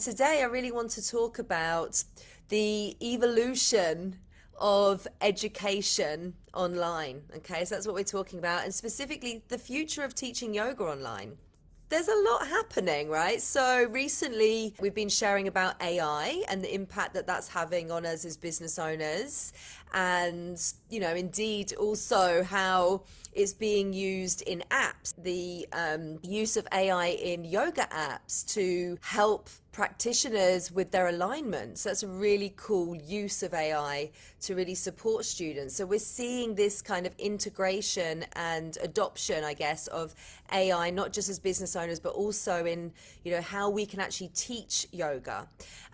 Today, I really want to talk about the evolution of education online. Okay, so that's what we're talking about, and specifically the future of teaching yoga online. There's a lot happening, right? So recently we've been sharing about AI and the impact that that's having on us as business owners. And, indeed also how it's being used in apps, the use of AI in yoga apps to help practitioners with their alignments. That's a really cool use of AI to really support students. So we're seeing this kind of integration and adoption, I guess, of AI, not just as business owners, but also in, how we can actually teach yoga.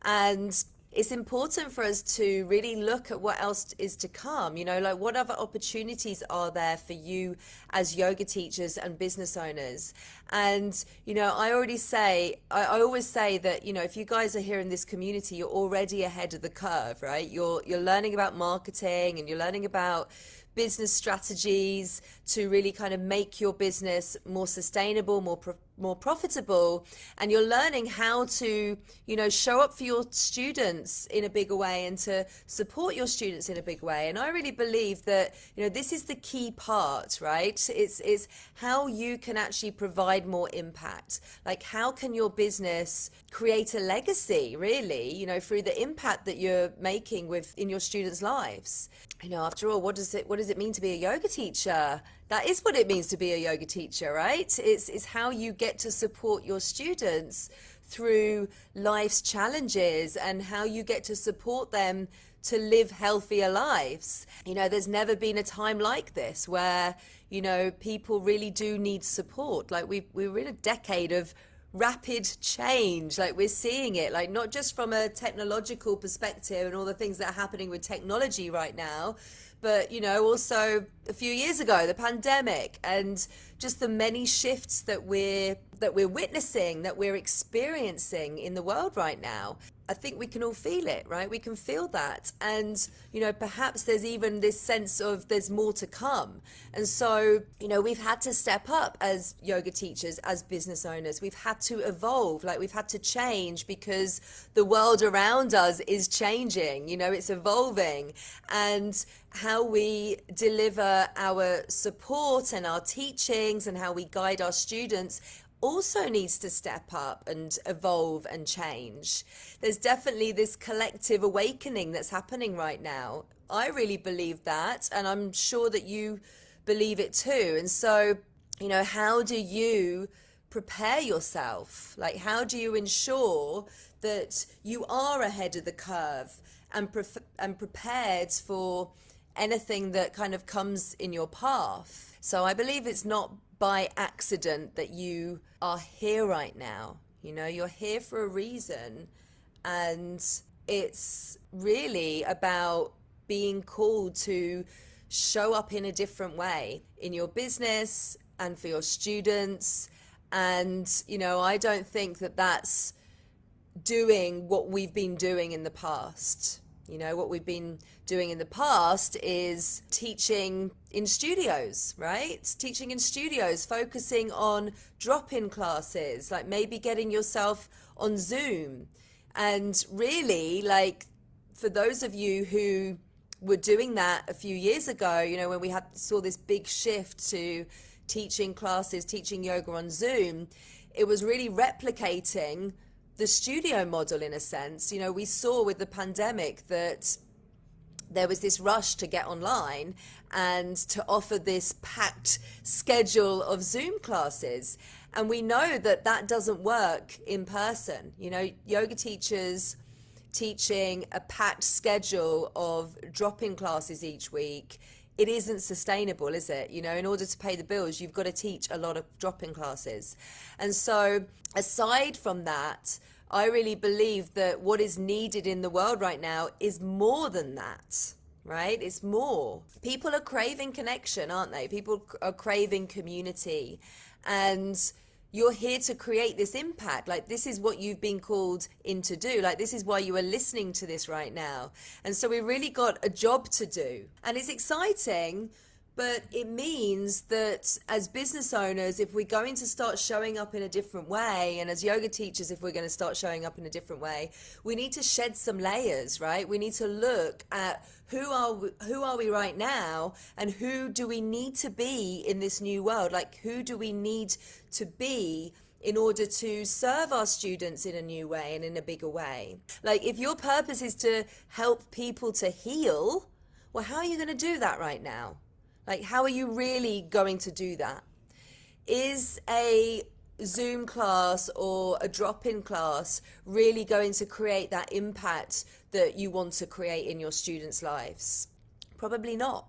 And it's important for us to really look at what else is to come, like what other opportunities are there for you as yoga teachers and business owners. And, I always say that, if you guys are here in this community, you're already ahead of the curve, right? You're learning about marketing and you're learning about business strategies to really kind of make your business more sustainable, more profitable, and you're learning how to show up for your students in a bigger way and to support your students in a big way. And I really believe that this is the key part, right? It's how you can actually provide more impact. Like, how can your business create a legacy, really, through the impact that you're making in your students' lives. After all, what does it mean to be a yoga teacher? That is what it means to be a yoga teacher, right? It's how you get to support your students through life's challenges and how you get to support them to live healthier lives. There's never been a time like this where, people really do need support. Like we're in a decade of rapid change. Like we're seeing it, like not just from a technological perspective and all the things that are happening with technology right now, but also a few years ago, the pandemic, and just the many shifts that we're witnessing, that we're experiencing in the world right now. I think we can all feel it, right? We can feel that. And, perhaps there's even this sense of there's more to come. And so, we've had to step up as yoga teachers, as business owners. We've had to evolve, like we've had to change because the world around us is changing, it's evolving. And how we deliver our support and our teachings and how we guide our students also needs to step up and evolve and change. There's definitely this collective awakening that's happening right now. I really believe that, and I'm sure that you believe it too. And so, how do you prepare yourself? Like, how do you ensure that you are ahead of the curve and prepared for anything that kind of comes in your path? So I believe it's not by accident that you are here right now. You're here for a reason, and it's really about being called to show up in a different way in your business and for your students. And I don't think that that's doing what we've been doing in the past. What we've been doing in the past is teaching in studios, right? Teaching in studios, focusing on drop-in classes, like maybe getting yourself on Zoom. And really, like, for those of you who were doing that a few years ago, when we saw this big shift to teaching classes, teaching yoga on Zoom, it was really replicating the studio model in a sense. We saw with the pandemic that there was this rush to get online and to offer this packed schedule of Zoom classes. And we know that that doesn't work in person. Yoga teachers teaching a packed schedule of drop-in classes each week, it isn't sustainable, is it? In order to pay the bills, you've got to teach a lot of drop-in classes. And so aside from that, I really believe that what is needed in the world right now is more than that, right? It's more. People are craving connection, aren't they? People are craving community. And you're here to create this impact. Like, this is what you've been called in to do. Like, this is why you are listening to this right now. And so we really got a job to do. And it's exciting, But it means that as business owners, if we're going to start showing up in a different way, and as yoga teachers, if we're going to start showing up in a different way, we need to shed some layers, right? We need to look at who are we right now, and who do we need to be in this new world? Like, who do we need to be in order to serve our students in a new way and in a bigger way? Like, if your purpose is to help people to heal, well, how are you going to do that right now? Like, how are you really going to do that? Is a Zoom class or a drop-in class really going to create that impact that you want to create in your students' lives? Probably not.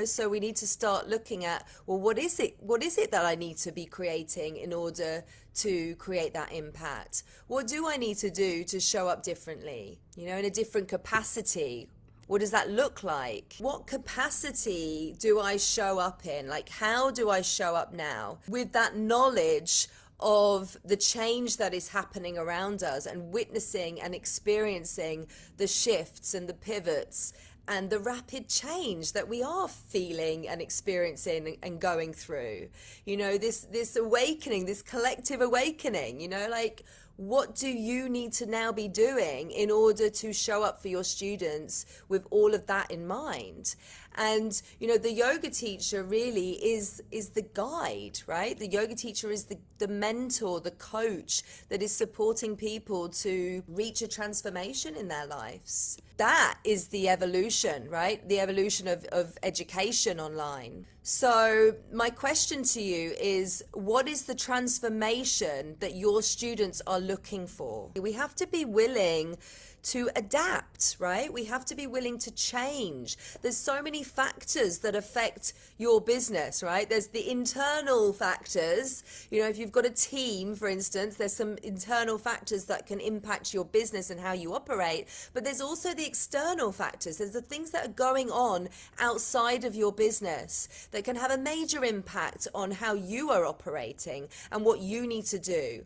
So we need to start looking at, well, what is it that I need to be creating in order to create that impact? What do I need to do to show up differently, in a different capacity? What does that look like? What capacity do I show up in? Like, how do I show up now with that knowledge of the change that is happening around us, and witnessing and experiencing the shifts and the pivots and the rapid change that we are feeling and experiencing and going through? This awakening, this collective awakening, like, what do you need to now be doing in order to show up for your students with all of that in mind? And, the yoga teacher really is the guide, right? The yoga teacher is the mentor, the coach that is supporting people to reach a transformation in their lives. That is the evolution, right? The evolution of education online. So my question to you is, what is the transformation that your students are looking for? We have to be willing to adapt, right? We have to be willing to change. There's so many factors that affect your business, right? There's the internal factors. If you've got a team, for instance, there's some internal factors that can impact your business and how you operate. But there's also the external factors. There's the things that are going on outside of your business that can have a major impact on how you are operating and what you need to do.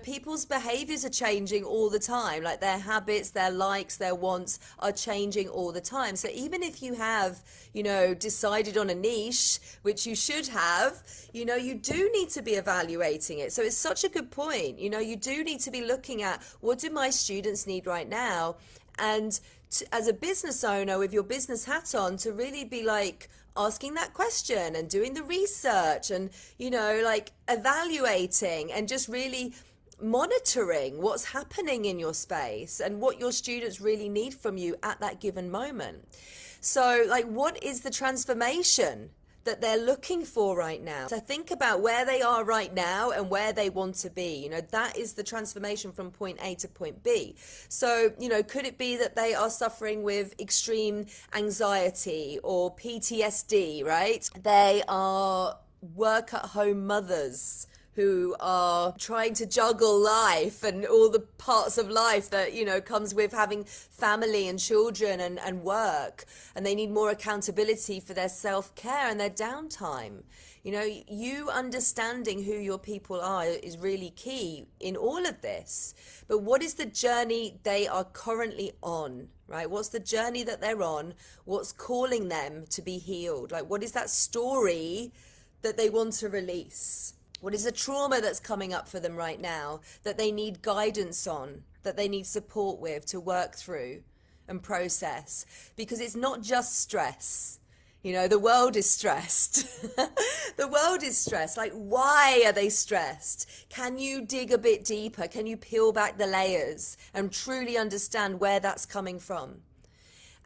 People's behaviors are changing all the time, like their habits, their likes, their wants are changing all the time. So even if you have, decided on a niche, which you should have, you do need to be evaluating it. So it's such a good point. You do need to be looking at, what do my students need right now? And as a business owner with your business hat on, to really be like asking that question and doing the research and, like evaluating and just really monitoring what's happening in your space and what your students really need from you at that given moment. So, like, what is the transformation that they're looking for right now? So think about where they are right now and where they want to be. That is the transformation from point A to point B. So, could it be that they are suffering with extreme anxiety or PTSD, right? They are work at home mothers who are trying to juggle life and all the parts of life that, comes with having family and children and work. And they need more accountability for their self-care and their downtime. You understanding who your people are is really key in all of this. But what is the journey they are currently on, right? What's the journey that they're on? What's calling them to be healed? Like, what is that story that they want to release? What is the trauma that's coming up for them right now that they need guidance on, that they need support with to work through and process? Because it's not just stress. The world is stressed. The world is stressed. Like, why are they stressed? Can you dig a bit deeper? Can you peel back the layers and truly understand where that's coming from?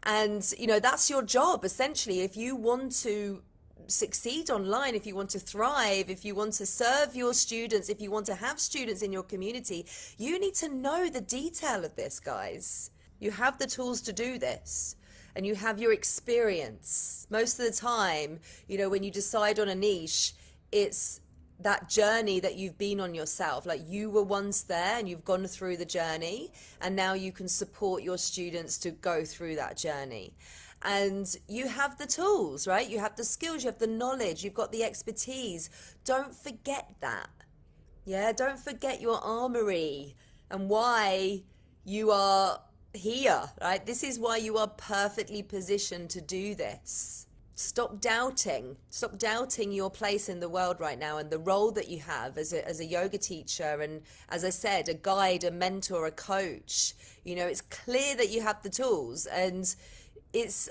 And, that's your job, essentially. If you want to succeed online, if you want to thrive, if you want to serve your students, if you want to have students in your community, you need to know the detail of this, guys. You have the tools to do this, and you have your experience. Most of the time, when you decide on a niche, it's that journey that you've been on yourself. Like, you were once there and you've gone through the journey, and now you can support your students to go through that journey. And you have the tools, right? You have the skills, you have the knowledge, you've got the expertise. Don't forget that. Yeah, don't forget your armory and why you are here, right? This is why you are perfectly positioned to do this. stop doubting your place in the world right now and the role that you have as a yoga teacher, and as I said, a guide, a mentor, a coach. It's clear that you have the tools, and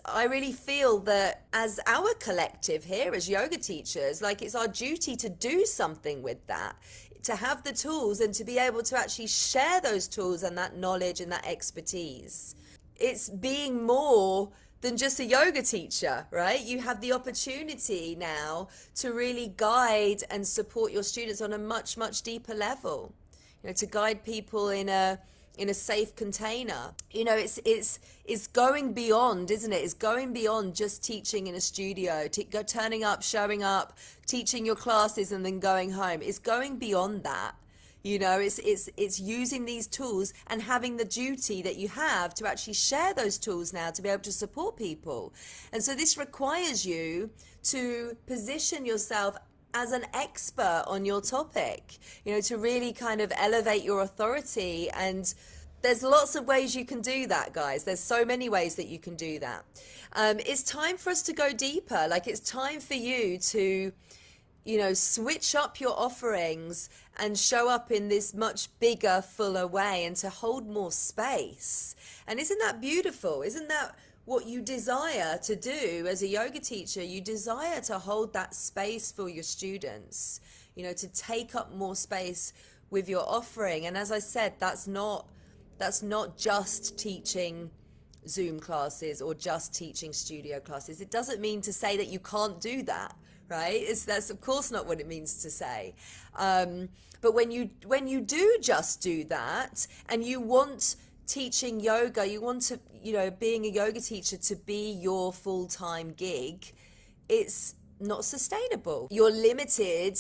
I really feel that as our collective here as yoga teachers, like, it's our duty to do something with that, to have the tools and to be able to actually share those tools and that knowledge and that expertise. It's being more than just a yoga teacher, right? You have the opportunity now to really guide and support your students on a much, much deeper level. To guide people in a safe container. It's going beyond, isn't it? It's going beyond just teaching in a studio, turning up, showing up, teaching your classes and then going home. It's going beyond that. It's using these tools and having the duty that you have to actually share those tools now to be able to support people. And so this requires you to position yourself as an expert on your topic, to really kind of elevate your authority. And there's lots of ways you can do that, guys. There's so many ways that you can do that. It's time for us to go deeper. Like, it's time for you to switch up your offerings and show up in this much bigger, fuller way, and to hold more space. And isn't that beautiful? Isn't that what you desire to do as a yoga teacher? You desire to hold that space for your students, to take up more space with your offering. And as I said, that's not just teaching Zoom classes or just teaching studio classes. It doesn't mean to say that you can't do that, right? That's of course not what it means to say. But when you do just do that, and you want teaching yoga, you want to, being a yoga teacher to be your full-time gig, it's not sustainable. You're limited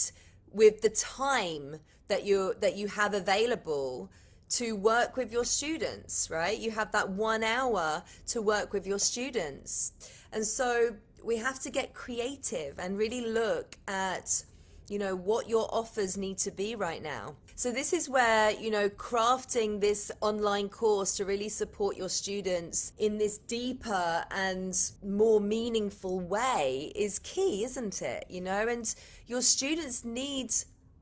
with the time that you have available to work with your students, right? You have that 1 hour to work with your students. And so we have to get creative and really look at, what your offers need to be right now. So this is where, crafting this online course to really support your students in this deeper and more meaningful way is key, isn't it? And your students need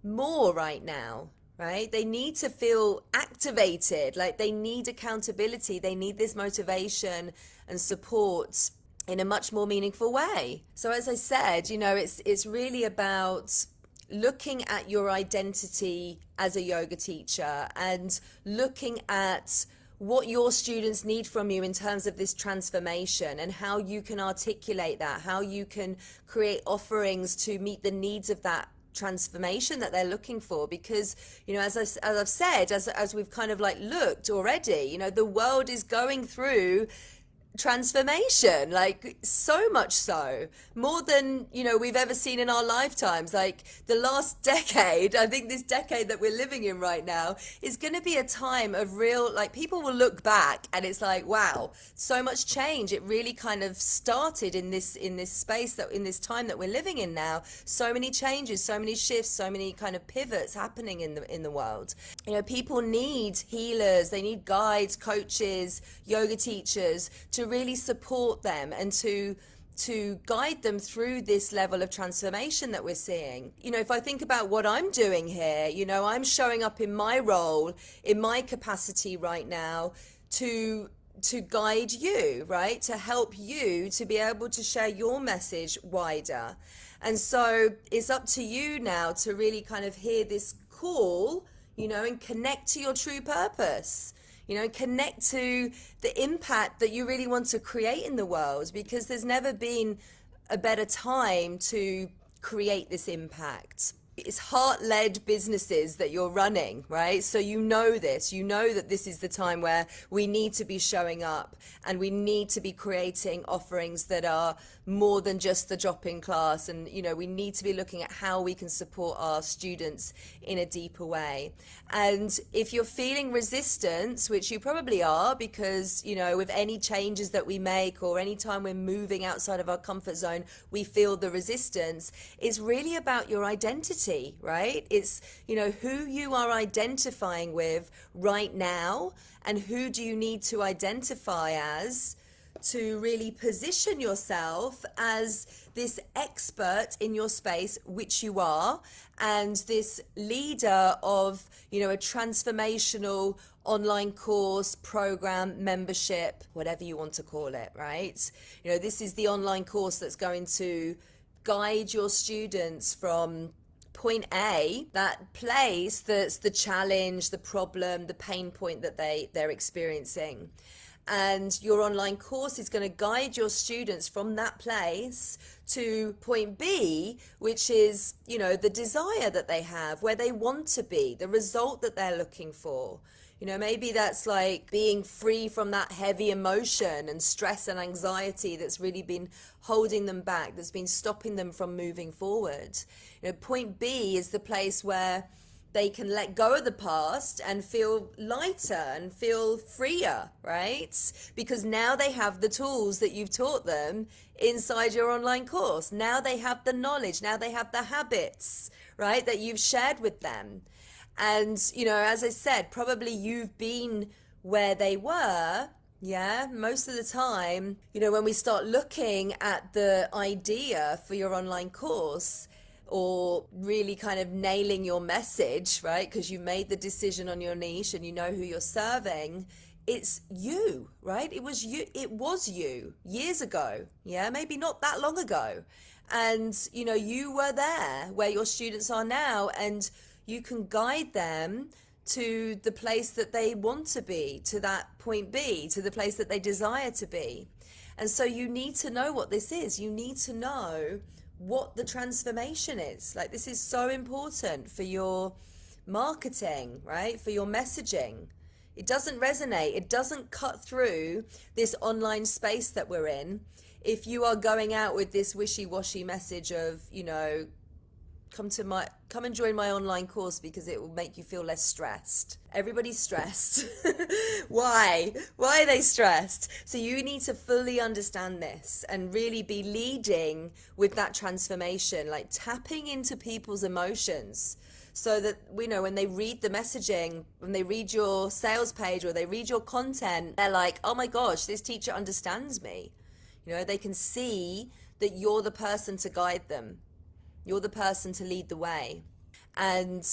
more right now, right? They need to feel activated, like they need accountability. They need this motivation and support in a much more meaningful way. So as I said, it's really about looking at your identity as a yoga teacher and looking at what your students need from you in terms of this transformation, and how you can articulate that, how you can create offerings to meet the needs of that transformation that they're looking for. Because as I've said, as we've kind of like looked already, the world is going through transformation, like so much so, more than we've ever seen in our lifetimes. Like the last decade, I think this decade that we're living in right now is going to be a time of real, like, people will look back and it's like, wow, so much change. It really kind of started in this space, that in this time that we're living in now. So many changes, so many shifts, so many kind of pivots happening in the world. People need healers, they need guides, coaches, yoga teachers to really support them and to guide them through this level of transformation that we're seeing. If I think about what I'm doing here, I'm showing up in my role, in my capacity right now to guide you, right? To help you to be able to share your message wider. And so it's up to you now to really kind of hear this call, and connect to your true purpose. Connect to the impact that you really want to create in the world, because there's never been a better time to create this impact. It's heart-led businesses that you're running, right? So this, that this is the time where we need to be showing up and we need to be creating offerings that are more than just the drop-in class. And, we need to be looking at how we can support our students in a deeper way. And if you're feeling resistance, which you probably are, because, with any changes that we make or any time we're moving outside of our comfort zone, we feel the resistance, is really about your identity, right? It's, who you are identifying with right now, and who do you need to identify as to really position yourself as this expert in your space, which you are, and this leader of, a transformational online course, program, membership, whatever you want to call it, right? This is the online course that's going to guide your students from point A, that place that's the challenge, the problem, the pain point that they're experiencing. And your online course is going to guide your students from that place to point B, which is, the desire that they have, where they want to be, the result that they're looking for. Maybe that's like being free from that heavy emotion and stress and anxiety that's really been holding them back, that's been stopping them from moving forward. Point B is the place where they can let go of the past and feel lighter and feel freer, right? Because now they have the tools that you've taught them inside your online course. Now they have the knowledge, now they have the habits, right, that you've shared with them. And, as I said, probably you've been where they were, yeah, most of the time. When we start looking at the idea for your online course, or really kind of nailing your message, right? Because you made the decision on your niche and you know who you're serving. It's you, right? It was you years ago. Yeah, maybe not that long ago. And, you were there where your students are now, and you can guide them to the place that they want to be, to that point B, to the place that they desire to be. And so you need to know what this is. You need to know what the transformation is. Like, this is so important for your marketing, right? For your messaging. It doesn't resonate. It doesn't cut through this online space that we're in if you are going out with this wishy-washy message of, come and join my online course because it will make you feel less stressed. Everybody's stressed. Why are they stressed? So you need to fully understand this and really be leading with that transformation, like tapping into people's emotions, so that when they read the messaging, when they read your sales page or they read your content, they're like, oh my gosh, this teacher understands me. They can see that you're the person to guide them. You're the person to lead the way. And,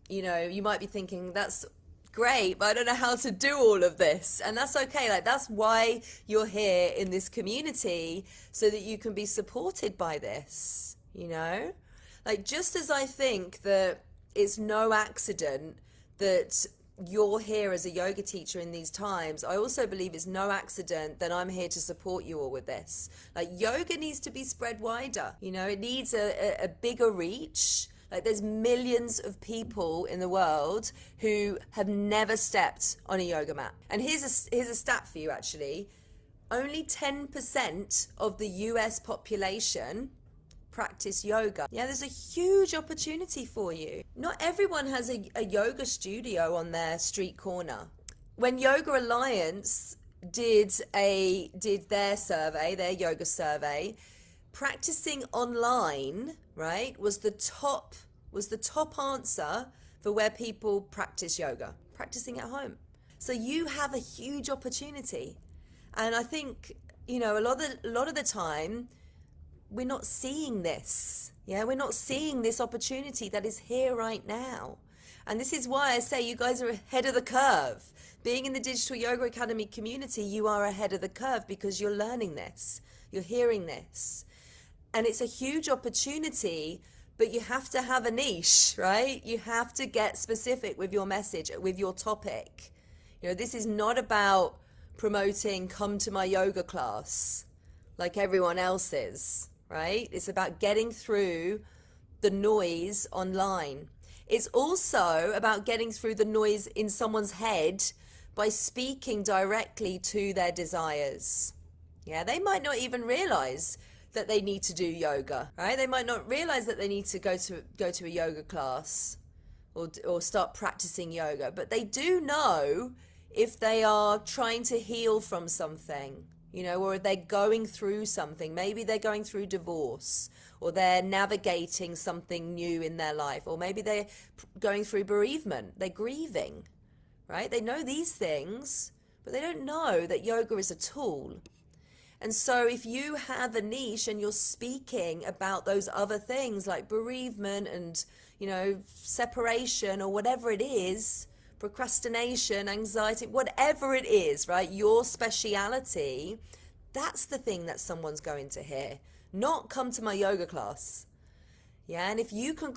you might be thinking, that's great, but I don't know how to do all of this. And that's okay. Like, that's why you're here in this community, so that you can be supported by this, Like, just as I think that it's no accident that you're here as a yoga teacher in these times, I also believe it's no accident that I'm here to support you all with this. Like, yoga needs to be spread wider. It needs a bigger reach. Like, there's millions of people in the world who have never stepped on a yoga mat. And here's a stat for you, actually. Only 10% of the US population practice yoga. Yeah, there's a huge opportunity for you. Not everyone has a yoga studio on their street corner. When Yoga Alliance did their survey, their yoga survey, practicing online, right, was the top answer for where people practice yoga, practicing at home. So you have a huge opportunity. And I think, a lot of the time, we're not seeing this. Yeah, we're not seeing this opportunity that is here right now. And this is why I say you guys are ahead of the curve. Being in the Digital Yoga Academy community, you are ahead of the curve because you're learning this. You're hearing this. And it's a huge opportunity, but you have to have a niche, right? You have to get specific with your message, with your topic. This is not about promoting, come to my yoga class like everyone else is. Right? It's about getting through the noise online. It's also about getting through the noise in someone's head by speaking directly to their desires. Yeah, they might not even realize that they need to do yoga, right? They might not realize that they need to go to a yoga class or start practicing yoga, but they do know if they are trying to heal from something, or they're going through something. Maybe they're going through divorce, or they're navigating something new in their life, or maybe they're going through bereavement. They're grieving, right? They know these things, but they don't know that yoga is a tool. And so if you have a niche and you're speaking about those other things like bereavement and, separation or whatever it is, procrastination, anxiety, whatever it is, right? Your speciality, that's the thing that someone's going to hear. Not come to my yoga class. Yeah, and if you can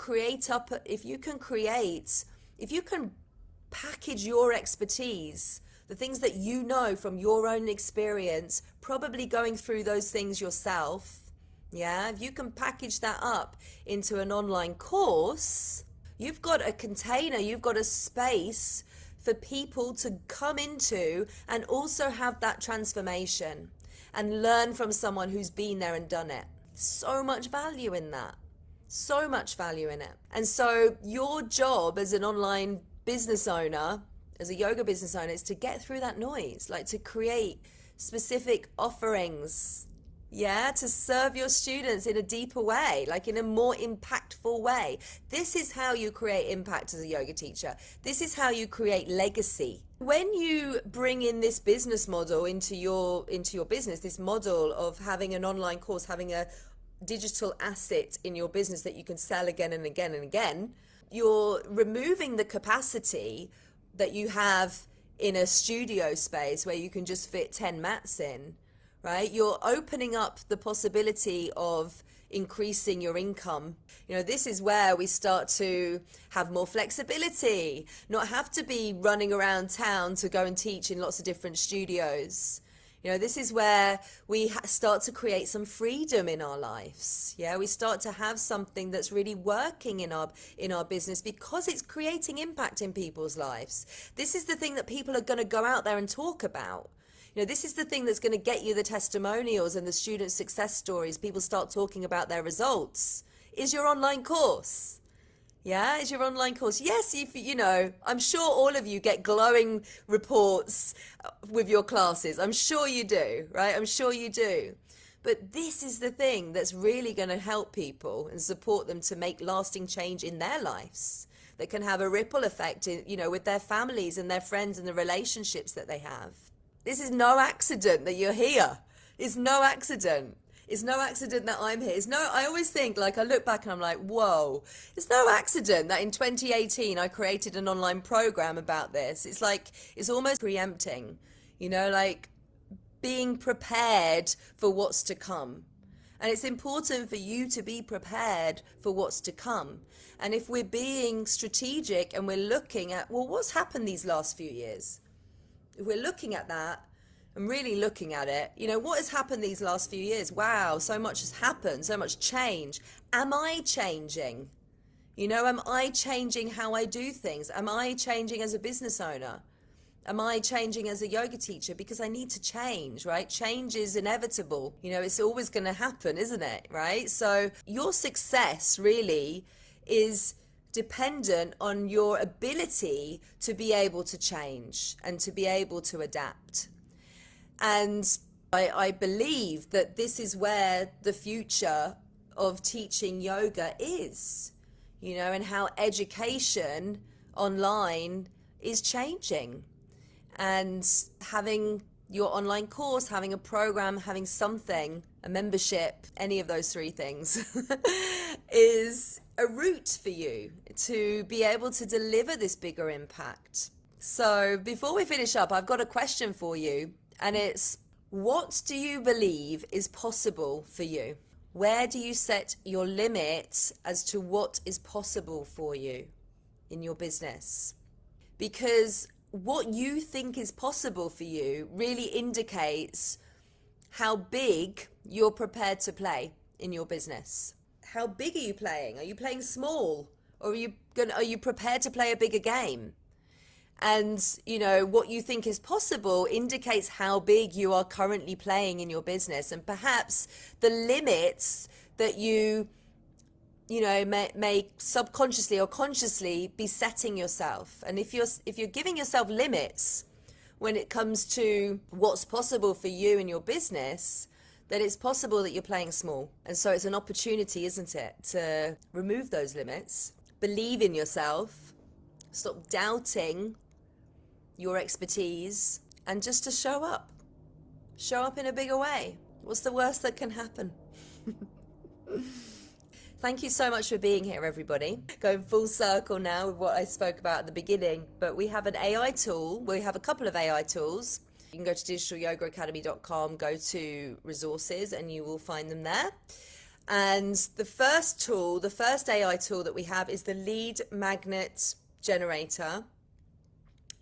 package your expertise, the things that you know from your own experience, probably going through those things yourself, yeah, if you can package that up into an online course, you've got a container, you've got a space for people to come into and also have that transformation and learn from someone who's been there and done it. So much value in that. So much value in it. And so your job as an online business owner, as a yoga business owner, is to get through that noise, like to create specific offerings, yeah, to serve your students in a deeper way, like in a more impactful way. This is how you create impact as a yoga teacher. This is how you create legacy. When you bring in this business model into your business, this model of having an online course, having a digital asset in your business that you can sell again and again and again, you're removing the capacity that you have in a studio space where you can just fit 10 mats in, right? You're opening up the possibility of increasing your income. This is where we start to have more flexibility, not have to be running around town to go and teach in lots of different studios. This is where we start to create some freedom in our lives. Yeah, we start to have something that's really working in our business because it's creating impact in people's lives. This is the thing that people are going to go out there and talk about. This is the thing that's going to get you the testimonials and the student success stories. People start talking about their results. Is your online course. Yeah, is your online course. Yes, I'm sure all of you get glowing reports with your classes. I'm sure you do, right? I'm sure you do. But this is the thing that's really going to help people and support them to make lasting change in their lives, that can have a ripple effect, with their families and their friends and the relationships that they have. This is no accident that you're here. It's no accident. It's no accident that I'm here. I always think, like, I look back and I'm like, whoa, it's no accident that in 2018 I created an online program about this. It's like, it's almost preempting, like being prepared for what's to come. And it's important for you to be prepared for what's to come. And if we're being strategic and we're looking at, well, what's happened these last few years? If we're looking at that, I'm really looking at it, what has happened these last few years? Wow, so much has happened, so much change. Am I changing? Am I changing how I do things? Am I changing as a business owner? Am I changing as a yoga teacher? Because I need to change, right? Change is inevitable. It's always going to happen, isn't it? Right? So your success really is dependent on your ability to be able to change and to be able to adapt. And I believe that this is where the future of teaching yoga is, and how education online is changing. And having your online course, having a program, having something, a membership, any of those three things is a route for you to be able to deliver this bigger impact. So before we finish up, I've got a question for you. And it's, what do you believe is possible for you? Where do you set your limits as to what is possible for you in your business? Because what you think is possible for you really indicates how big you're prepared to play in your business. How big are you playing? Are you playing small? Or are you prepared to play a bigger game? And, what you think is possible indicates how big you are currently playing in your business, and perhaps the limits that you may subconsciously or consciously be setting yourself. And if you're giving yourself limits when it comes to what's possible for you in your business, then it's possible that you're playing small. And so it's an opportunity, isn't it, to remove those limits, believe in yourself, stop doubting your expertise, and just to show up in a bigger way. What's the worst that can happen? Thank you so much for being here, everybody. Going full circle now with what I spoke about at the beginning, but we have an AI tool. We have a couple of AI tools. You can go to digitalyogaacademy.com, go to resources, and you will find them there. And the first tool, the first AI tool that we have is the lead magnet generator.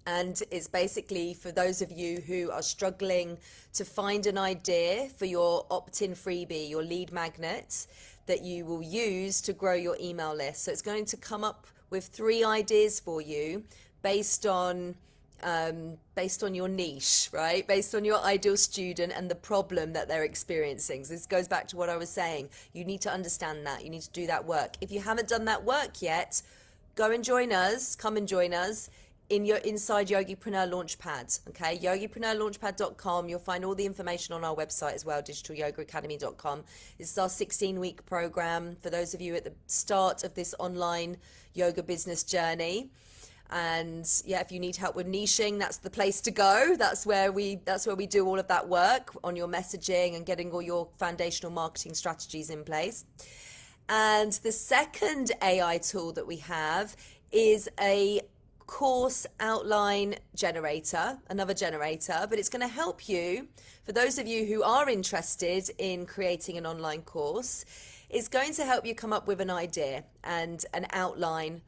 And it's basically for those of you who are struggling to find an idea for your opt-in freebie, your lead magnet that you will use to grow your email list. So it's going to come up with 3 ideas for you based on your niche, right? Based on your ideal student and the problem that they're experiencing. So this goes back to what I was saying. You need to understand that. You need to do that work. If you haven't done that work yet, go and join us. Come and join us in your inside Yogipreneur Launchpad. Okay, yogipreneurlaunchpad.com. You'll find all the information on our website as well, digitalyogaacademy.com. This is our 16-week program for those of you at the start of this online yoga business journey. And yeah, if you need help with niching, that's the place to go. That's where we do all of that work on your messaging and getting all your foundational marketing strategies in place. And the second AI tool that we have is a course outline generator, another generator, but it's going to help you, for those of you who are interested in creating an online course, it's going to help you come up with an idea and an outline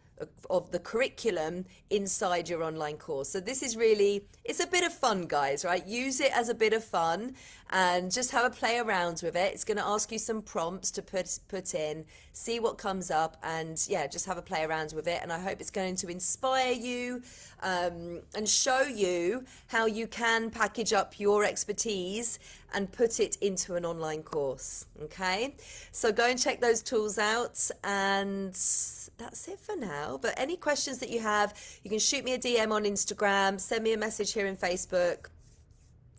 of the curriculum inside your online course. So this is really, it's a bit of fun, guys, right? Use it as a bit of fun and just have a play around with it. It's going to ask you some prompts to put in, see what comes up, and yeah, just have a play around with it. And I hope it's going to inspire you and show you how you can package up your expertise and put it into an online course. Okay, so go and check those tools out, and that's it for now. But any questions that you have, you can shoot me a DM on Instagram, send me a message here in Facebook,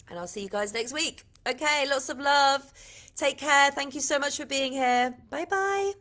and I'll see you guys next week. Okay, lots of love. Take care. Thank you so much for being here. Bye bye.